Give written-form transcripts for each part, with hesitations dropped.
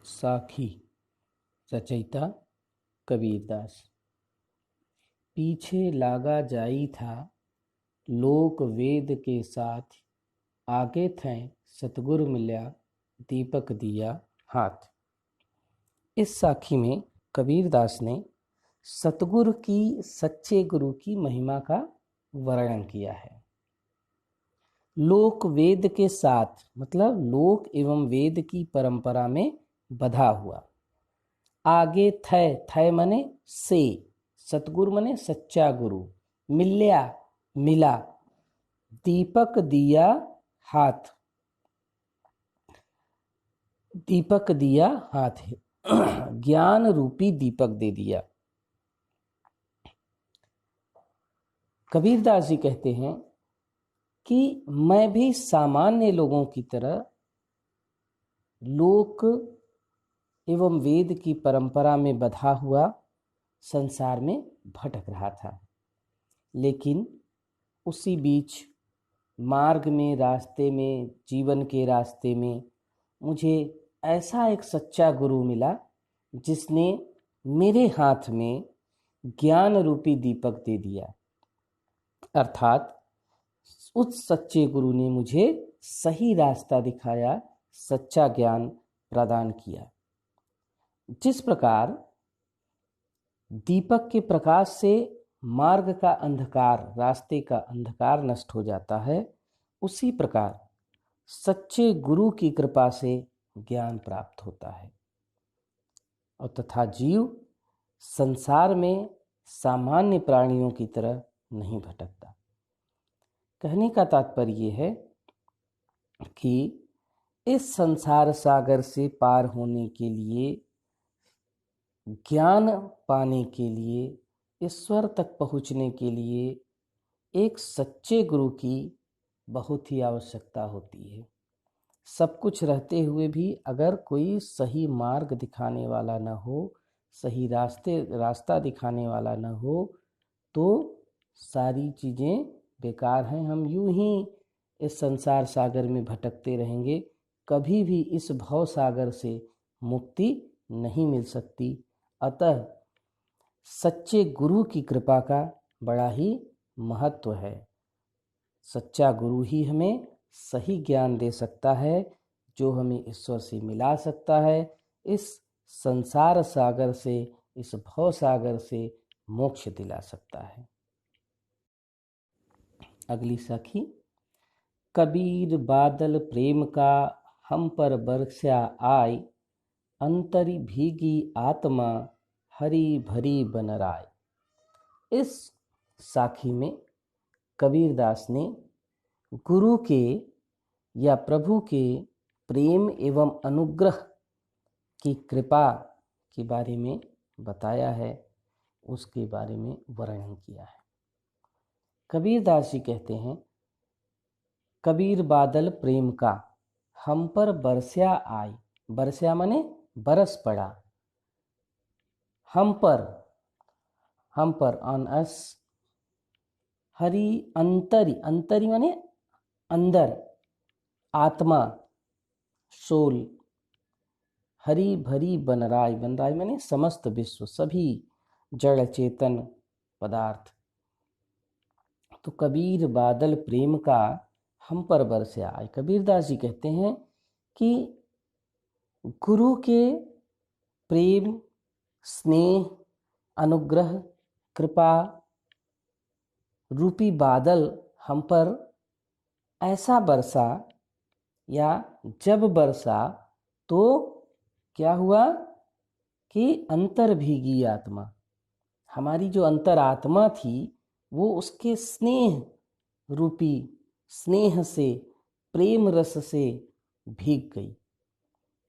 साखी। रचयिता कबीरदास। पीछे लागा जाई था लोक वेद के साथ, आगे थे सतगुरु मिल्या दीपक दिया हाथ। इस साखी में कबीरदास ने सतगुरु की, सच्चे गुरु की महिमा का वर्णन किया है। लोक वेद के साथ मतलब लोक एवं वेद की परंपरा में बधा हुआ। आगे थे, थे मने से, सतगुरु मने सच्चा गुरु, मिल्या मिला, दीपक दिया हाथ, दीपक दिया हाथ है ज्ञान रूपी दीपक दे दिया। कबीरदास जी कहते हैं कि मैं भी सामान्य लोगों की तरह लोक एवं वेद की परंपरा में बधा हुआ संसार में भटक रहा था, लेकिन उसी बीच मार्ग में, रास्ते में, जीवन के रास्ते में मुझे ऐसा एक सच्चा गुरु मिला जिसने मेरे हाथ में ज्ञान रूपी दीपक दे दिया। अर्थात उस सच्चे गुरु ने मुझे सही रास्ता दिखाया, सच्चा ज्ञान प्रदान किया। जिस प्रकार दीपक के प्रकाश से मार्ग का अंधकार, रास्ते का अंधकार नष्ट हो जाता है, उसी प्रकार सच्चे गुरु की कृपा से ज्ञान प्राप्त होता है और तथा जीव संसार में सामान्य प्राणियों की तरह नहीं भटकता। कहने का तात्पर्य है कि इस संसार सागर से पार होने के लिए, ज्ञान पाने के लिए, ईश्वर तक पहुँचने के लिए एक सच्चे गुरु की बहुत ही आवश्यकता होती है। सब कुछ रहते हुए भी अगर कोई सही मार्ग दिखाने वाला न हो, सही रास्ता दिखाने वाला न हो, तो सारी चीज़ें बेकार हैं। हम यूं ही इस संसार सागर में भटकते रहेंगे, कभी भी इस भव सागर से मुक्ति नहीं मिल सकती। अतः सच्चे गुरु की कृपा का बड़ा ही महत्व है। सच्चा गुरु ही हमें सही ज्ञान दे सकता है, जो हमें ईश्वर से मिला सकता है, इस संसार सागर से, इस भव सागर से मोक्ष दिला सकता है। अगली सखी। कबीर बादल प्रेम का हम पर बरसा आय, अंतरी भीगी आत्मा हरी भरी बन राय। इस साखी में कबीरदास ने गुरु के या प्रभु के प्रेम एवं अनुग्रह की कृपा के बारे में बताया है, उसके बारे में वर्णन किया है। कबीरदास जी कहते हैं, कबीर बादल प्रेम का हम पर बरसा आए। बरसा माने बरस पड़ा। हम पर ऑन अस। हरि अंतरी, अंतरी माने अंदर, आत्मा, सोल। हरी भरी बनराय, बनराय माने समस्त विश्व, सभी जड़ चेतन पदार्थ। तो कबीर बादल प्रेम का हम पर बरसे आए। कबीरदास जी कहते हैं कि गुरु के प्रेम, स्नेह, अनुग्रह, कृपा रूपी बादल हम पर ऐसा बरसा, या जब बरसा तो क्या हुआ कि अंतर भीगी आत्मा, हमारी जो अंतर आत्मा थी वो उसके स्नेह रूपी, स्नेह से, प्रेम रस से भीग गई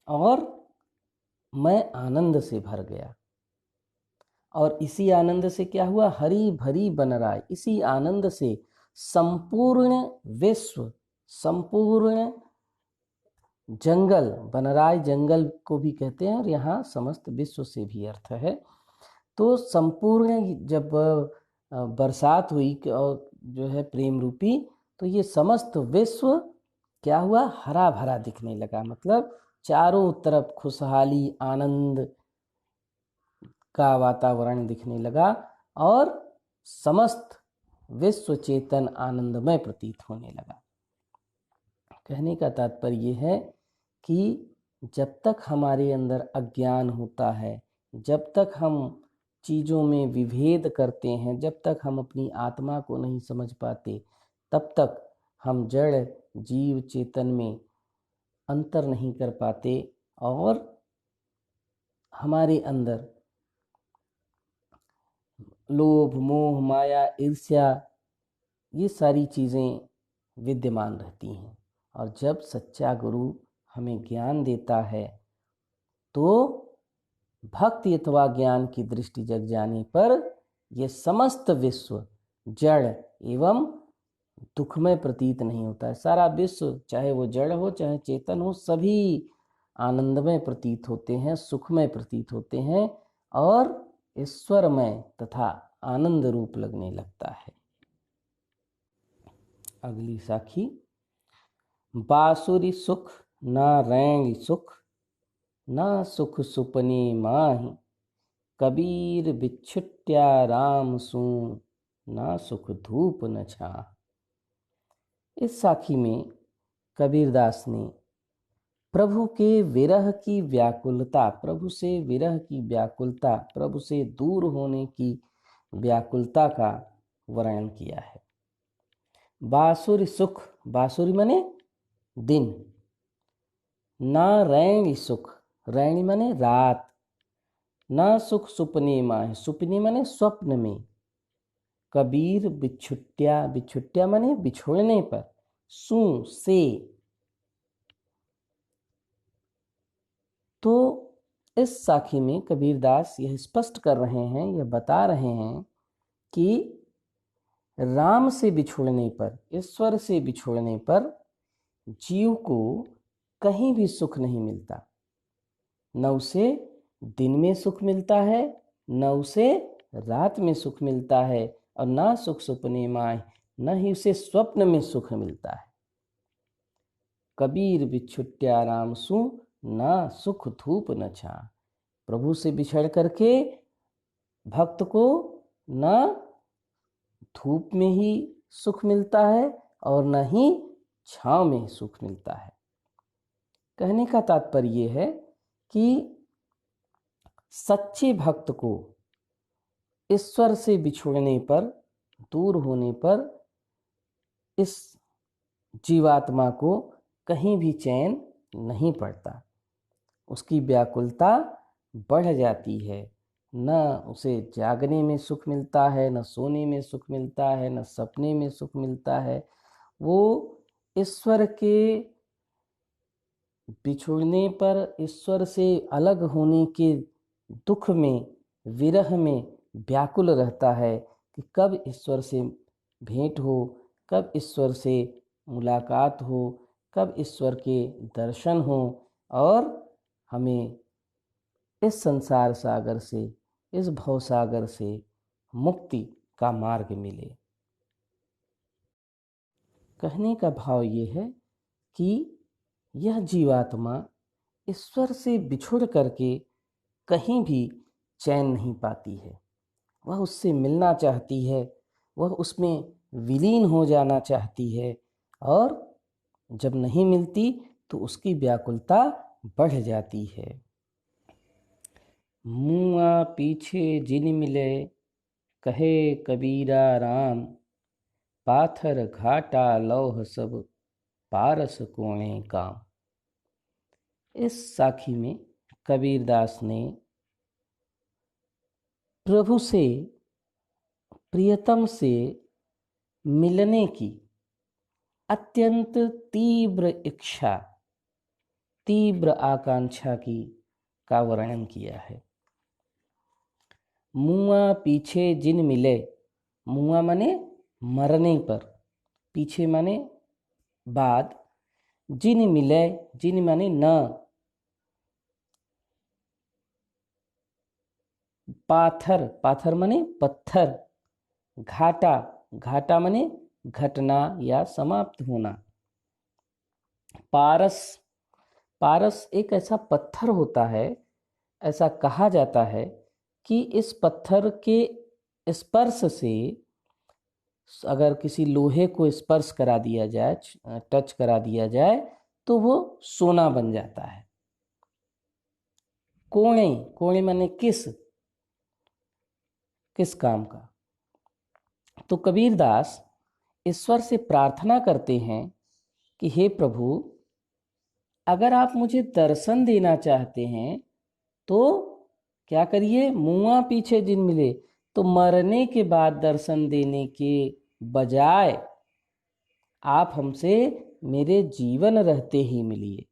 और मैं आनंद से भर गया। और इसी आनंद से क्या हुआ, हरी भरी बन रहा है। इसी आनंद से संपूर्ण विश्व, संपूर्ण जंगल, बनराय जंगल को भी कहते हैं और यहाँ समस्त विश्व से भी अर्थ है। तो संपूर्ण जब बरसात हुई और जो है प्रेम रूपी, तो ये समस्त विश्व क्या हुआ, हरा भरा दिखने लगा। मतलब चारों तरफ खुशहाली आनंद का वातावरण दिखने लगा और समस्त विश्व चेतन आनंदमय प्रतीत होने लगा। कहने का तात्पर्य यह है कि जब तक हमारे अंदर अज्ञान होता है, जब तक हम चीज़ों में विभेद करते हैं, जब तक हम अपनी आत्मा को नहीं समझ पाते, तब तक हम जड़ जीव चेतन में अंतर नहीं कर पाते और हमारे अंदर लोभ मोह माया ईर्ष्या ये सारी चीज़ें विद्यमान रहती हैं। और जब सच्चा गुरु हमें ज्ञान देता है तो भक्ति अथवा ज्ञान की दृष्टि जग जाने पर यह समस्त विश्व जड़ एवं दुखमय प्रतीत नहीं होता है। सारा विश्व, चाहे वो जड़ हो चाहे चेतन हो, सभी आनंदमय प्रतीत होते हैं, सुखमय प्रतीत होते हैं और ईश्वरमय तथा आनंद रूप लगने लगता है। अगली साखी। बासुरी सुख ना रैंग सुख, ना सुख सुपने माही, कबीर बिछुट्या राम सू, ना सुख धूप न छा। इस साखी में कबीरदास ने प्रभु के विरह की व्याकुलता, प्रभु से विरह की व्याकुलता, प्रभु से दूर होने की व्याकुलता का वर्णन किया है। बासुरी सुख, बासुरी माने दिन, ना रैणी सुख, रैणी माने रात, ना सुख सुपने माहे, सुपने माने स्वप्न में, कबीर बिछुट्या, बिछुट्या माने बिछोड़ने पर, सू से। तो इस साखी में कबीरदास यह स्पष्ट कर रहे हैं, यह बता रहे हैं कि राम से बिछोड़ने पर, ईश्वर से बिछोड़ने पर जीव को कहीं भी सुख नहीं मिलता। न उसे दिन में सुख मिलता है, न उसे रात में सुख मिलता है, और ना सुख सुपने माय, न ही उसे स्वप्न में सुख मिलता है। कबीर बिछुट्या राम सू, ना सुख धूप न छा। प्रभु से बिछड़ करके भक्त को न धूप में ही सुख मिलता है और न ही छांव में सुख मिलता है। कहने का तात्पर्य यह है कि सच्चे भक्त को ईश्वर से बिछुड़ने पर, दूर होने पर इस जीवात्मा को कहीं भी चैन नहीं पड़ता। उसकी व्याकुलता बढ़ जाती है। न उसे जागने में सुख मिलता है, न सोने में सुख मिलता है, न सपने में सुख मिलता है। वो ईश्वर के बिछुड़ने पर, ईश्वर से अलग होने के दुख में, विरह में व्याकुल रहता है कि कब ईश्वर से भेंट हो, कब ईश्वर से मुलाकात हो, कब ईश्वर के दर्शन हो और हमें इस संसार सागर से, इस भव सागर से मुक्ति का मार्ग मिले। कहने का भाव ये है कि यह जीवात्मा ईश्वर से बिछुड़ करके कहीं भी चैन नहीं पाती है। वह उससे मिलना चाहती है, वह उसमें विलीन हो जाना चाहती है, और जब नहीं मिलती तो उसकी व्याकुलता बढ़ जाती है। मुआ पीछे जिन मिले, कहे कबीरा राम, पाथर घाटा लौह सब, पारस कोणे काम। इस साखी में कबीरदास ने प्रभु से, प्रियतम से मिलने की अत्यंत तीव्र इच्छा, तीव्र आकांक्षा की का वर्णन किया है। मुआ पीछे जिन मिले, मुआ माने मरने पर, पीछे माने बाद, जिन मिले, जिन माने न, पाथर, पाथर माने पत्थर, घाटा, घाटा माने घटना या समाप्त होना, पारस, पारस एक ऐसा पत्थर होता है, ऐसा कहा जाता है कि इस पत्थर के स्पर्श से अगर किसी लोहे को स्पर्श करा दिया जाए, टच करा दिया जाए, तो वो सोना बन जाता है। कोणे, कोणे माने किस काम का। तो कबीरदास ईश्वर से प्रार्थना करते हैं कि हे प्रभु, अगर आप मुझे दर्शन देना चाहते हैं तो क्या करिए, मुआ पीछे जिन मिले, तो मरने के बाद दर्शन देने के बजाय आप हमसे मेरे जीवन रहते ही मिलिए।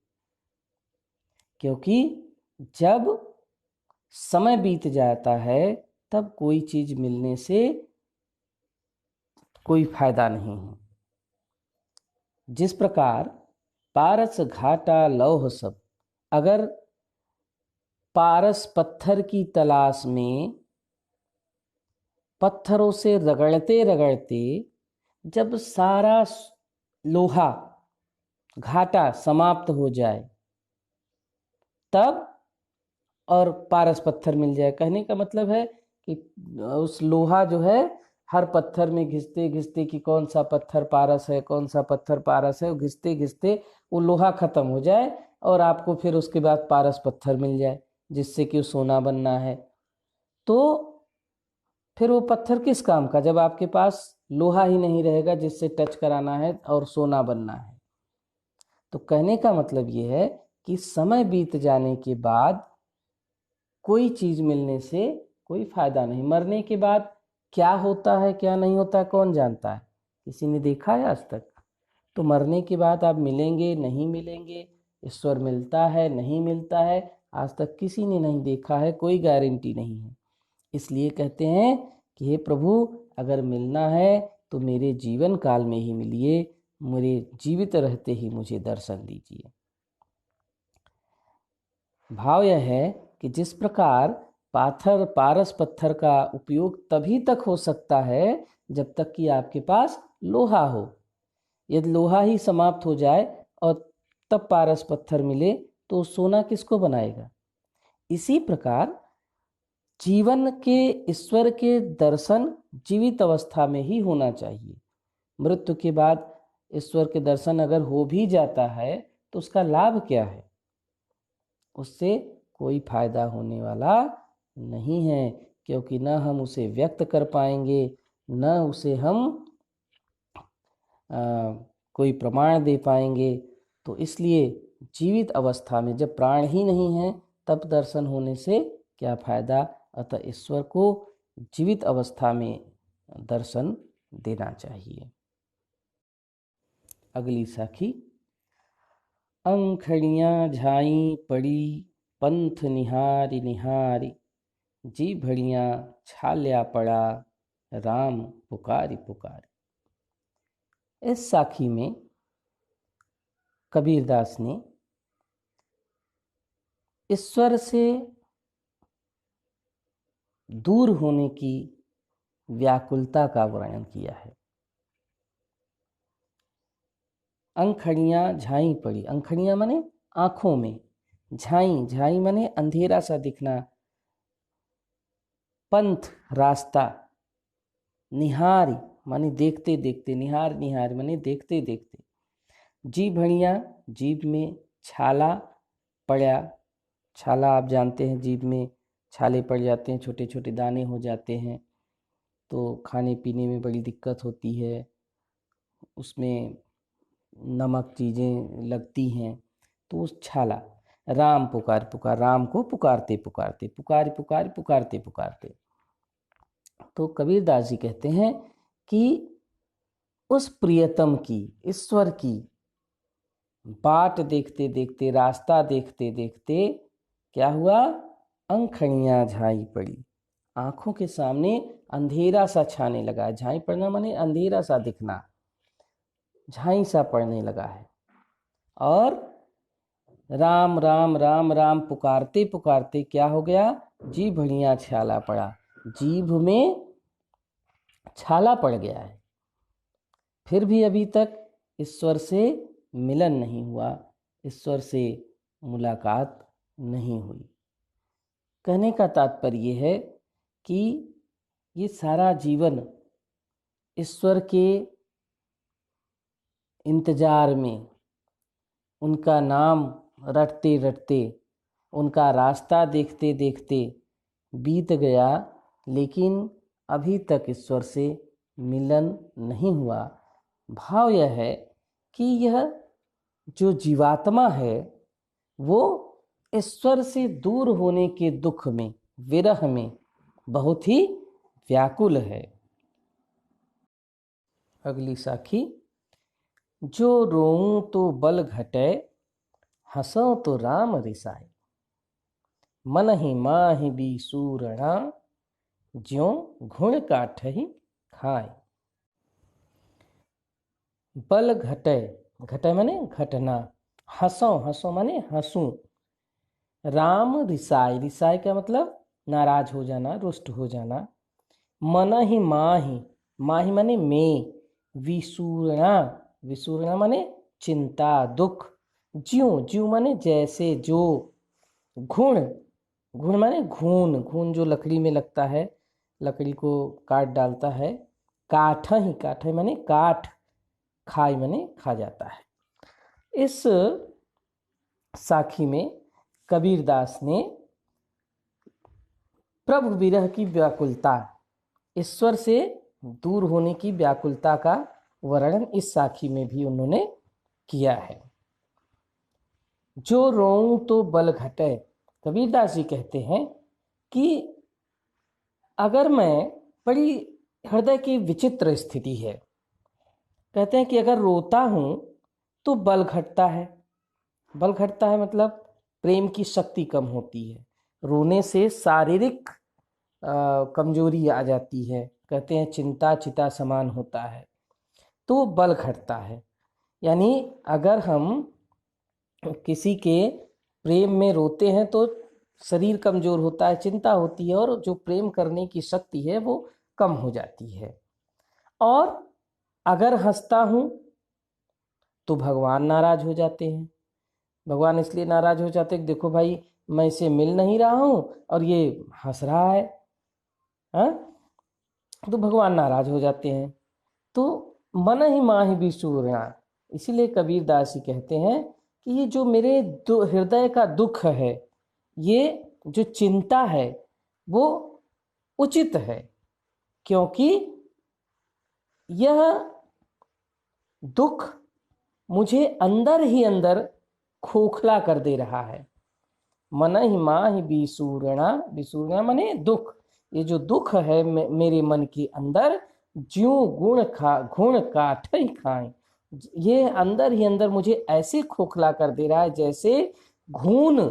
क्योंकि जब समय बीत जाता है तब कोई चीज मिलने से कोई फायदा नहीं है। जिस प्रकार पारस घाटा लौह सब, अगर पारस पत्थर की तलाश में पत्थरों से रगड़ते रगड़ते जब सारा लोहा घाटा समाप्त हो जाए तब और पारस पत्थर मिल जाए। कहने का मतलब है कि उस लोहा जो है हर पत्थर में घिसते घिसते कि कौन सा पत्थर पारस है, कौन सा पत्थर पारस है, घिसते घिसते वो लोहा खत्म हो जाए और आपको फिर उसके बाद पारस पत्थर मिल जाए जिससे कि सोना बनना है। तो फिर वो पत्थर किस काम का, जब आपके पास लोहा ही नहीं रहेगा जिससे टच कराना है और सोना बनना है। तो कहने का मतलब ये है कि समय बीत जाने के बाद कोई चीज मिलने से कोई फायदा नहीं। मरने के बाद क्या होता है क्या नहीं होता है कौन जानता है, किसी ने देखा है आज तक? तो मरने के बाद आप मिलेंगे नहीं मिलेंगे, ईश्वर मिलता है नहीं मिलता है, आज तक किसी ने नहीं देखा है, कोई गारंटी नहीं है। इसलिए कहते हैं कि हे प्रभु, अगर मिलना है तो मेरे जीवन काल में ही मिलिए, मेरे जीवित रहते ही मुझे दर्शन दीजिए। भाव यह है कि जिस प्रकार पारस पत्थर का उपयोग तभी तक हो सकता है जब तक कि आपके पास लोहा हो। यदि लोहा ही समाप्त हो जाए और तब पारस पत्थर मिले तो सोना किसको बनाएगा। इसी प्रकार जीवन के ईश्वर के दर्शन जीवित अवस्था में ही होना चाहिए। मृत्यु के बाद ईश्वर के दर्शन अगर हो भी जाता है तो उसका लाभ क्या है, उससे कोई फायदा होने वाला नहीं है, क्योंकि न हम उसे व्यक्त कर पाएंगे, न उसे हम कोई प्रमाण दे पाएंगे। तो इसलिए जीवित अवस्था में जब प्राण ही नहीं है तब दर्शन होने से क्या फायदा। अतः ईश्वर को जीवित अवस्था में दर्शन देना चाहिए। अगली साखी। अंखड़ियाँ झाई पड़ी पंथ निहारी निहारी, जी भड़ियाँ छाल्या पड़ा राम पुकारी पुकारी। इस साखी में कबीरदास ने ईश्वर से दूर होने की व्याकुलता का वर्णन किया है। अंखड़ियाँ झाई पड़ी, अंखड़ियाँ माने आंखों में, झाई झाई माने अंधेरा सा दिखना, पंथ रास्ता, निहारी माने देखते देखते, निहार निहार माने देखते देखते, जी भड़िया जीभ में छाला पड़ा, छाला आप जानते हैं जीभ में छाले पड़ जाते हैं, छोटे छोटे दाने हो जाते हैं तो खाने पीने में बड़ी दिक्कत होती है, उसमें नमक चीज़ें लगती हैं तो उस छाला। राम पुकार पुकार, राम को पुकारते पुकारते, पुकार पुकार पुकारते पुकारते। तो कबीरदास जी कहते हैं कि उस प्रियतम की, ईश्वर की बाट देखते देखते, रास्ता देखते देखते क्या हुआ, अंखड़ियाँ झाई पड़ी, आंखों के सामने अंधेरा सा छाने लगा। झाई पड़ना माने अंधेरा सा दिखना, झाई सा पड़ने लगा है। और राम राम राम राम पुकारते पुकारते क्या हो गया, जीभ भड़िया छाला पड़ा, जीभ में छाला पड़ गया है। फिर भी अभी तक ईश्वर से मिलन नहीं हुआ, ईश्वर से मुलाकात नहीं हुई। कहने का तात्पर्य है कि ये सारा जीवन ईश्वर के इंतजार में, उनका नाम रटते रटते, उनका रास्ता देखते देखते बीत गया, लेकिन अभी तक ईश्वर से मिलन नहीं हुआ। भाव यह है कि यह जो जीवात्मा है वो ईश्वर से दूर होने के दुख में, विरह में बहुत ही व्याकुल है। अगली साखी। जो रोऊं तो बल घटे, हंसो तो राम रिसाए, मन ही माहि बीसूरणा, ज्यों घुण काटहि खाए। बल घटे, घटे माने घटना, हंसो, हंसो माने हंसूं, राम रिसाए, रिसाए का मतलब नाराज हो जाना, रुष्ट हो जाना, मन ही माहि, माहि माने में, विसूरणा, विसूरणा माने चिंता दुख, ज्यों, ज्यों माने जैसे जो, घुण, घुण माने घून, घून जो लकड़ी में लगता है, लकड़ी को काट डालता है, काठ ही, काठ माने काठ, खाई माने खा जाता है। इस साखी में कबीरदास ने प्रभु विरह की व्याकुलता, ईश्वर से दूर होने की व्याकुलता का वर्णन इस साखी में भी उन्होंने किया है। जो रोऊं तो बल घटे, कबीरदास जी कहते हैं कि अगर मैं, बड़ी हृदय की विचित्र स्थिति है, कहते हैं कि अगर रोता हूं तो बल घटता है। बल घटता है मतलब प्रेम की शक्ति कम होती है, रोने से शारीरिक कमजोरी आ जाती है, कहते हैं चिंता चिता समान होता है, तो बल घटता है। यानी अगर हम किसी के प्रेम में रोते हैं तो शरीर कमजोर होता है, चिंता होती है, और जो प्रेम करने की शक्ति है वो कम हो जाती है। और अगर हंसता हूं तो भगवान नाराज हो जाते हैं। भगवान इसलिए नाराज हो जाते हैं कि देखो भाई, मैं इसे मिल नहीं रहा हूं और ये हंस रहा है, हाँ? तो भगवान नाराज हो जाते हैं। तो मन ही माहि बीसूरणा, इसीलिए कबीरदास जी कहते हैं कि ये जो मेरे हृदय का दुख है, ये जो चिंता है वो उचित है, क्योंकि यह दुख मुझे अंदर ही अंदर खोखला कर दे रहा है। मन ही माहि बीसूरणा, बीसूरणा माने दुख, ये जो दुख है मेरे मन के अंदर, ज्यों घुण काठ ही खाए, ये अंदर ही अंदर मुझे ऐसे खोखला कर दे रहा है जैसे घून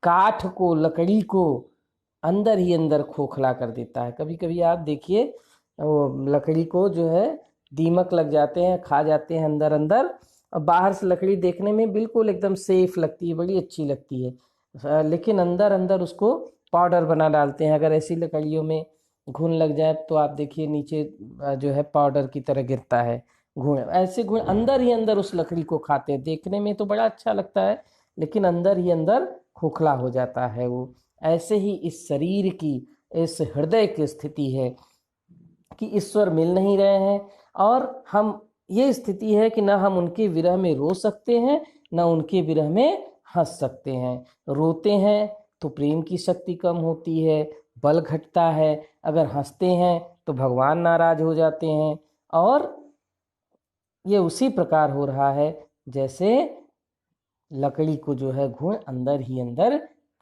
काठ को, लकड़ी को अंदर ही अंदर खोखला कर देता है। कभी कभी आप देखिए वो लकड़ी को जो है दीमक लग जाते हैं, खा जाते हैं अंदर अंदर, और बाहर से लकड़ी देखने में बिल्कुल एकदम सेफ लगती है, बड़ी अच्छी लगती है, लेकिन अंदर अंदर उसको पाउडर बना डालते हैं। अगर ऐसी लकड़ियों में घुन लग जाए तो आप देखिए नीचे जो है पाउडर की तरह गिरता है घुन, ऐसे घुन अंदर ही अंदर उस लकड़ी को खाते हैं। देखने में तो बड़ा अच्छा लगता है, लेकिन अंदर ही अंदर खोखला हो जाता है वो। ऐसे ही इस शरीर की, इस हृदय की स्थिति है कि ईश्वर मिल नहीं रहे हैं, और हम, ये स्थिति है कि ना हम उनके विरह में रो सकते हैं, ना उनके विरह में हंस सकते हैं। रोते हैं तो प्रेम की शक्ति कम होती है, बल घटता है, अगर हंसते हैं तो भगवान नाराज हो जाते हैं, और ये उसी प्रकार हो रहा है जैसे लकड़ी को जो है घुन अंदर ही अंदर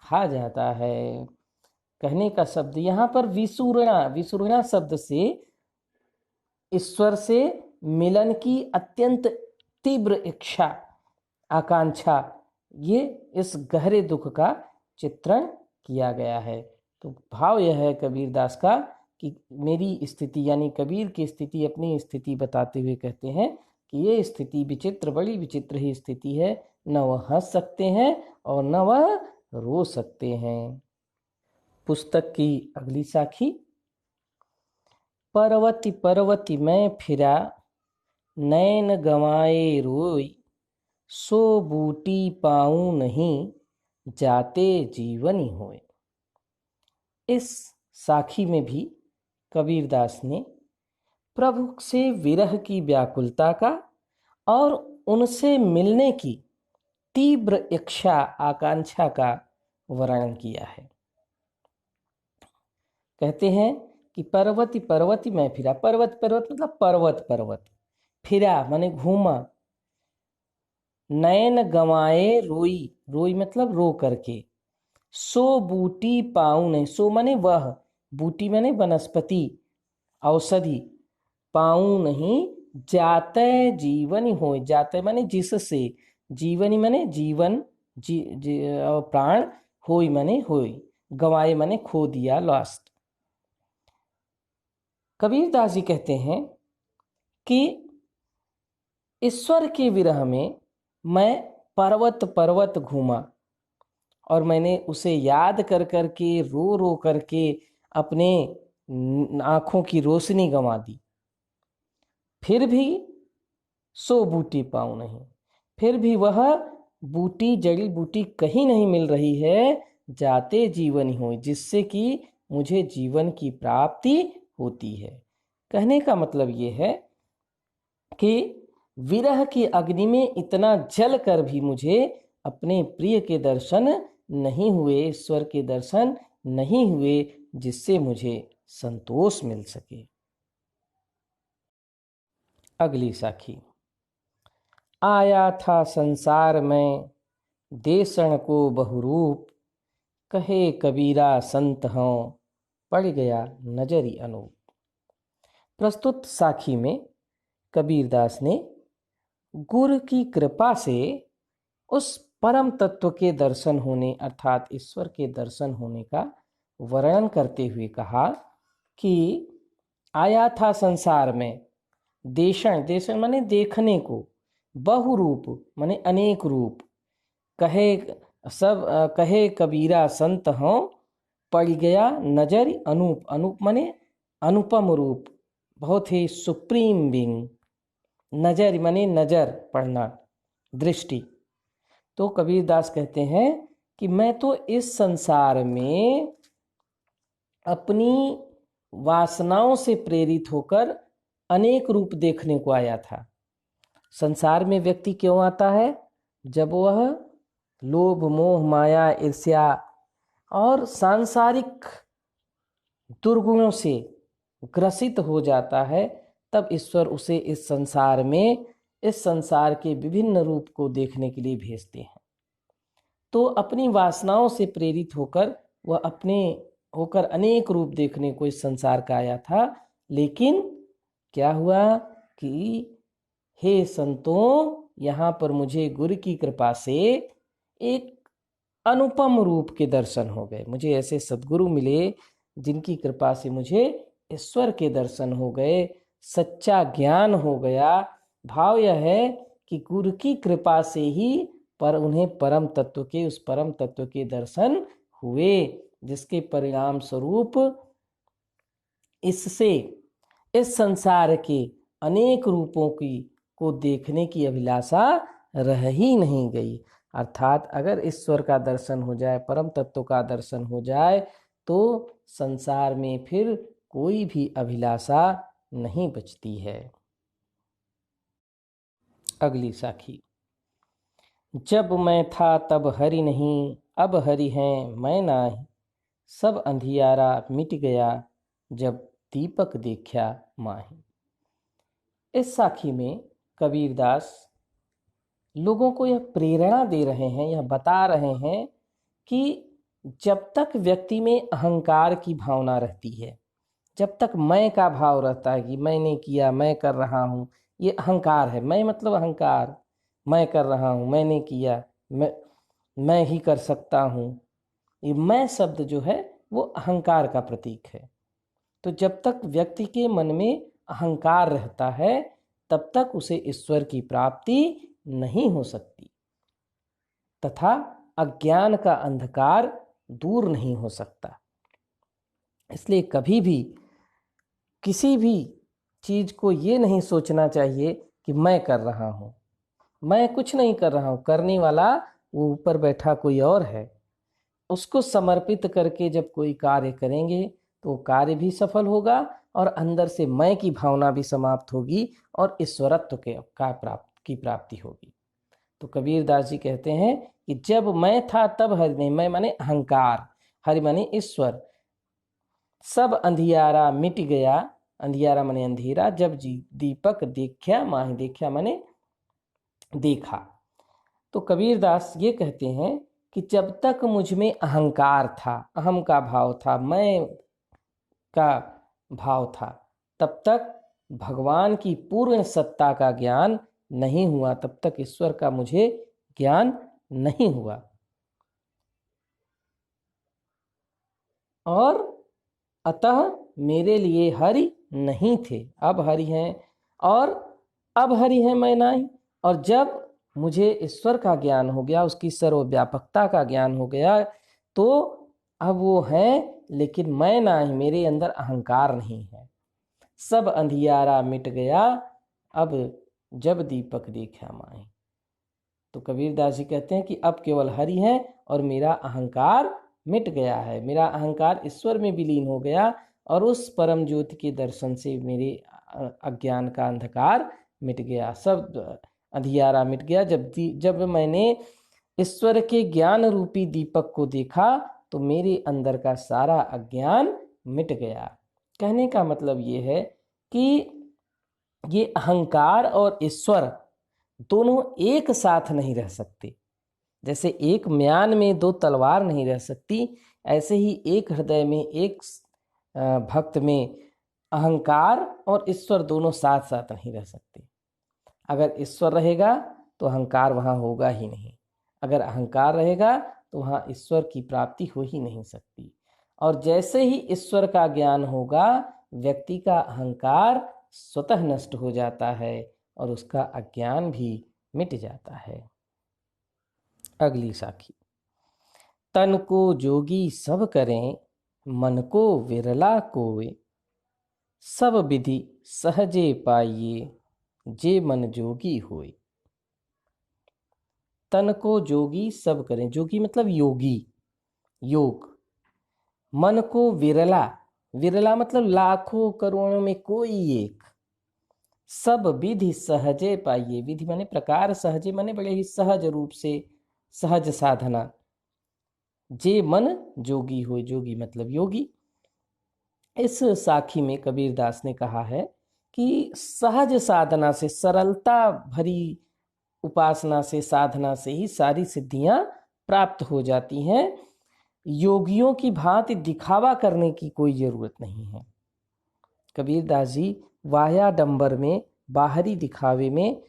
खा जाता है। कहने का शब्द यहाँ पर विसूरणा, विसूरणा शब्द से ईश्वर से मिलन की अत्यंत तीव्र इच्छा, आकांक्षा, ये इस गहरे दुख का चित्रण किया गया है। तो भाव यह है कबीरदास का कि मेरी स्थिति, यानी कबीर की स्थिति, अपनी स्थिति बताते हुए कहते हैं कि ये स्थिति विचित्र, बड़ी विचित्र ही स्थिति है, न वह हंस सकते हैं और न वह रो सकते हैं। पुस्तक की अगली साखी। परवती परवती मैं फिरा, नैन गंवाए रोई, सो बूटी पाऊं नहीं, जाते जीवन होए। इस साखी में भी कबीरदास ने प्रभु से विरह की व्याकुलता का और उनसे मिलने की तीव्र इच्छा आकांक्षा का वर्णन किया है। कहते हैं कि पर्वती पर्वती मैं फिरा, पर्वत पर्वत मतलब पर्वत पर्वत, फिरा माने घूमा, नयन गंवाए रोई, रोई मतलब रो करके, सो बूटी पाऊं नहीं, सो माने वह, बूटी माने वनस्पति औषधि, पाऊं नहीं, जाते जीवन हो, जाते माने जिससे, जीवनी माने जीवन, प्राण, होई माने होई, गवाए माने खो दिया, लॉस्ट। कबीरदास जी कहते हैं कि ईश्वर के विरह में मैं पर्वत पर्वत घूमा और मैंने उसे याद कर करके रो रो करके अपने आंखों की रोशनी गंवा दी, फिर भी सो बूटी पाऊं नहीं, फिर भी वह बूटी जड़ी बूटी कहीं नहीं मिल रही है, जाते जीवन हो, जिससे कि मुझे जीवन की प्राप्ति होती है। कहने का मतलब ये है कि विरह की अग्नि में इतना जल कर भी मुझे अपने प्रिय के दर्शन नहीं हुए, ईश्वर के दर्शन नहीं हुए, जिससे मुझे संतोष मिल सके। अगली साखी। आया था संसार में देशण को बहुरूप, कहे कबीरा संत हों, पड़ गया नजरी अनूप। प्रस्तुत साखी में कबीरदास ने गुरु की कृपा से उस परम तत्व के दर्शन होने अर्थात ईश्वर के दर्शन होने का वर्णन करते हुए कहा कि आया था संसार में, देशण, देशण माने देखने को, बहुरूप माने अनेक रूप, कहे सब कहे कबीरा संत हों, पड़ गया नजर अनूप, अनूप माने अनुपम रूप, बहुत ही सुप्रीम बीइंग, नजर माने नजर पढ़ना, दृष्टि। तो कबीरदास कहते हैं कि मैं तो इस संसार में अपनी वासनाओं से प्रेरित होकर अनेक रूप देखने को आया था। संसार में व्यक्ति क्यों आता है? जब वह लोभ मोह माया ईर्ष्या और सांसारिक दुर्गुणों से ग्रसित हो जाता है, तब ईश्वर उसे इस संसार में, इस संसार के विभिन्न रूप को देखने के लिए भेजते हैं। तो अपनी वासनाओं से प्रेरित होकर वह अपने होकर अनेक रूप देखने को इस संसार का आया था। लेकिन क्या हुआ कि हे संतों, यहाँ पर मुझे गुरु की कृपा से एक अनुपम रूप के दर्शन हो गए। मुझे ऐसे सद्गुरु मिले जिनकी कृपा से मुझे ईश्वर के दर्शन हो गए, सच्चा ज्ञान हो गया। भाव यह है कि गुरु की कृपा से ही पर उन्हें परम तत्व के, उस परम तत्व के दर्शन हुए, जिसके परिणाम स्वरूप इससे इस संसार के अनेक रूपों की को देखने की अभिलाषा रह ही नहीं गई। अर्थात अगर ईश्वर का दर्शन हो जाए, परम तत्व का दर्शन हो जाए, तो संसार में फिर कोई भी अभिलाषा नहीं बचती है। अगली साखी। जब मैं था तब हरि नहीं, अब हरि हैं मैं नाही, सब अंधियारा मिट गया, जब दीपक देखा माही। इस साखी में कबीरदास लोगों को यह प्रेरणा दे रहे हैं, यह बता रहे हैं कि जब तक व्यक्ति में अहंकार की भावना रहती है, जब तक मैं का भाव रहता है कि मैंने किया, मैं कर रहा हूँ, ये अहंकार है। मैं मतलब अहंकार, मैं कर रहा हूँ, मैंने किया, मैं ही कर सकता हूँ, ये मैं शब्द जो है वो अहंकार का प्रतीक है। तो जब तक व्यक्ति के मन में अहंकार रहता है, तब तक उसे ईश्वर की प्राप्ति नहीं हो सकती तथा अज्ञान का अंधकार दूर नहीं हो सकता। इसलिए कभी भी किसी भी चीज को ये नहीं सोचना चाहिए कि मैं कर रहा हूँ, मैं कुछ नहीं कर रहा हूँ, करने वाला वो ऊपर बैठा कोई और है। उसको समर्पित करके जब कोई कार्य करेंगे तो कार्य भी सफल होगा और अंदर से मैं की भावना भी समाप्त होगी और ईश्वरत्व की प्राप्ति होगी। तो कबीरदास जी कहते हैं कि जब मैं था तब हरि नहीं, मैं माने अहंकार, हरि माने ईश्वर, सब अंधियारा मिट गया, अंधियारा माने अंधेरा, जब जी दीपक देखा माही, देखा माने देखा। तो कबीरदास ये कहते हैं कि जब तक मुझ में अहंकार था, अहम का भाव था, मैं का भाव था, तब तक भगवान की पूर्ण सत्ता का ज्ञान नहीं हुआ, तब तक ईश्वर का मुझे ज्ञान नहीं हुआ। और अतः मेरे लिए हरि नहीं थे, अब हरि हैं, और अब हरि हैं मैं नहीं। और जब मुझे ईश्वर का ज्ञान हो गया, उसकी सर्वव्यापकता का ज्ञान हो गया, तो अब वो हैं लेकिन मैं नहीं, मेरे अंदर अहंकार नहीं है, सब अंधियारा मिट गया, अब जब दीपक देखा माही। तो कबीरदास जी कहते हैं कि अब केवल हरि है और मेरा अहंकार मिट गया है, मेरा अहंकार ईश्वर में विलीन हो गया और उस परम ज्योति के दर्शन से मेरे अज्ञान का अंधकार मिट गया, सब अंधियारा मिट गया। जब मैंने ईश्वर के ज्ञान रूपी दीपक को देखा तो मेरे अंदर का सारा अज्ञान मिट गया। कहने का मतलब ये है कि ये अहंकार और ईश्वर दोनों एक साथ नहीं रह सकते। जैसे एक म्यान में दो तलवार नहीं रह सकती, ऐसे ही एक हृदय में, एक भक्त में अहंकार और ईश्वर दोनों साथ साथ नहीं रह सकते। अगर ईश्वर रहेगा तो अहंकार वहाँ होगा ही नहीं, अगर अहंकार रहेगा तो वहाँ ईश्वर की प्राप्ति हो ही नहीं सकती। और जैसे ही ईश्वर का ज्ञान होगा, व्यक्ति का अहंकार स्वतः नष्ट हो जाता है और उसका अज्ञान भी मिट जाता है। अगली साखी। तन को जोगी सब करें, मन को विरला कोय, सब विधि सहजे पाइये, जे मन जोगी होय। तन को जोगी सब करें, जोगी मतलब योगी, योग। मन को विरला, विरला मतलब लाखों करोड़ों में कोई एक, सब विधि सहजे पाइए, विधि माने प्रकार, सहजे माने बड़े ही सहज रूप से, सहज साधना, जे मन जोगी हो, जोगी मतलब योगी। इस साखी में कबीरदास ने कहा है कि सहज साधना से, सरलता भरी उपासना से, साधना से ही सारी सिद्धियां प्राप्त हो जाती हैं। योगियों की भांति दिखावा करने की कोई जरूरत नहीं है। कबीरदास जी वाह्याडंबर में, बाहरी दिखावे में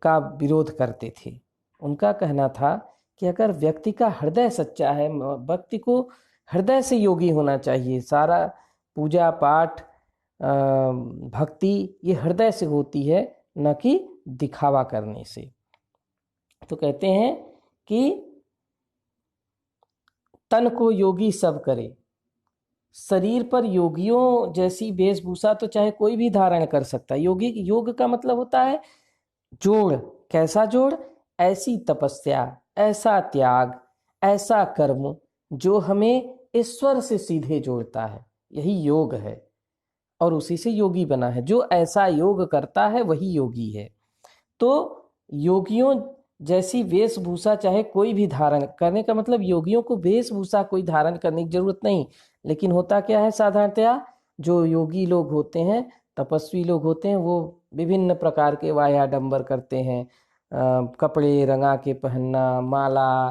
का विरोध करते थे। उनका कहना था कि अगर व्यक्ति का हृदय सच्चा है, व्यक्ति को हृदय से योगी होना चाहिए, सारा पूजा पाठ भक्ति ये हृदय से होती है, न कि दिखावा करने से। तो कहते हैं कि तन को योगी सब करे, शरीर पर योगियों जैसी वेशभूषा तो चाहे कोई भी धारण कर सकता है। योगी, योग का मतलब होता है जोड़। कैसा जोड़? ऐसी तपस्या, ऐसा त्याग, ऐसा कर्म जो हमें ईश्वर से सीधे जोड़ता है, यही योग है और उसी से योगी बना है। जो ऐसा योग करता है वही योगी है। तो योगियों जैसी वेशभूषा चाहे कोई भी धारण, करने का मतलब योगियों को वेशभूषा कोई धारण करने की जरूरत नहीं। लेकिन होता क्या है, साधारणतया जो योगी लोग होते हैं, तपस्वी लोग होते हैं, वो विभिन्न प्रकार के वाह्याडंबर करते हैं। कपड़े रंगा के पहनना, माला,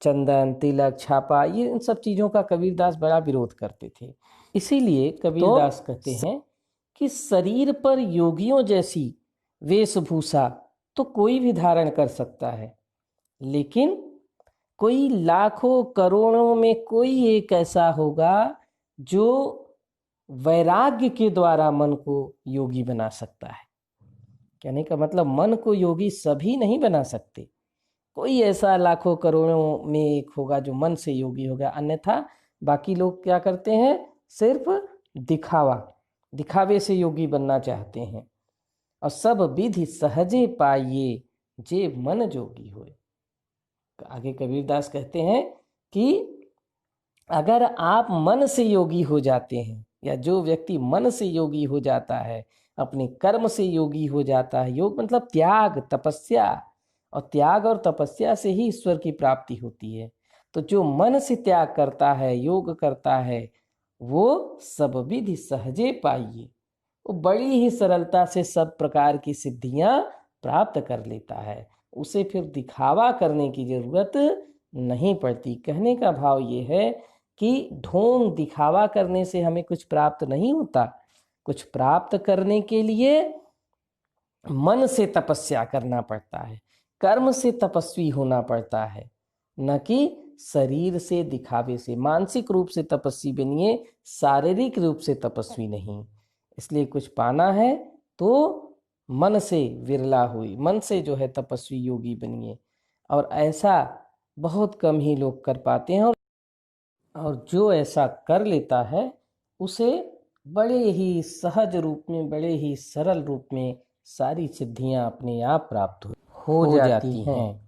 चंदन, तिलक, छापा, ये इन सब चीज़ों का कबीरदास बड़ा विरोध करते थे। इसीलिए कबीरदास कहते हैं कि शरीर पर योगियों जैसी वेशभूषा तो कोई भी धारण कर सकता है, लेकिन कोई लाखों करोड़ों में कोई एक ऐसा होगा जो वैराग्य के द्वारा मन को योगी बना सकता है। कहने का मतलब मन को योगी सभी नहीं बना सकते, कोई ऐसा लाखों करोड़ों में एक होगा जो मन से योगी होगा। अन्यथा बाकी लोग क्या करते हैं, सिर्फ दिखावे से योगी बनना चाहते हैं और सब विधि सहजे पाइए जे मन जोगी होए। आगे कबीरदास कहते हैं कि अगर आप मन से योगी हो जाते हैं, या जो व्यक्ति मन से योगी हो जाता है, अपने कर्म से योगी हो जाता है, योग मतलब त्याग, तपस्या, और त्याग और तपस्या से ही ईश्वर की प्राप्ति होती है। तो जो मन से त्याग करता है, योग करता है, वो सब विधि सहजे पाइए, वो बड़ी ही सरलता से सब प्रकार की सिद्धियां प्राप्त कर लेता है। उसे फिर दिखावा करने की जरूरत नहीं पड़ती। कहने का भाव ये है कि ढोंग दिखावा करने से हमें कुछ प्राप्त नहीं होता। कुछ प्राप्त करने के लिए मन से तपस्या करना पड़ता है, कर्म से तपस्वी होना पड़ता है, न कि शरीर से, दिखावे से। मानसिक रूप से तपस्वी बनिए, शारीरिक रूप से तपस्वी नहीं। इसलिए कुछ पाना है तो मन से विरला हुई, मन से जो है तपस्वी योगी बनिए। और ऐसा बहुत कम ही लोग कर पाते हैं, और जो ऐसा कर लेता है उसे बड़े ही सहज रूप में, बड़े ही सरल रूप में सारी सिद्धियां अपने आप प्राप्त हो जाती हैं।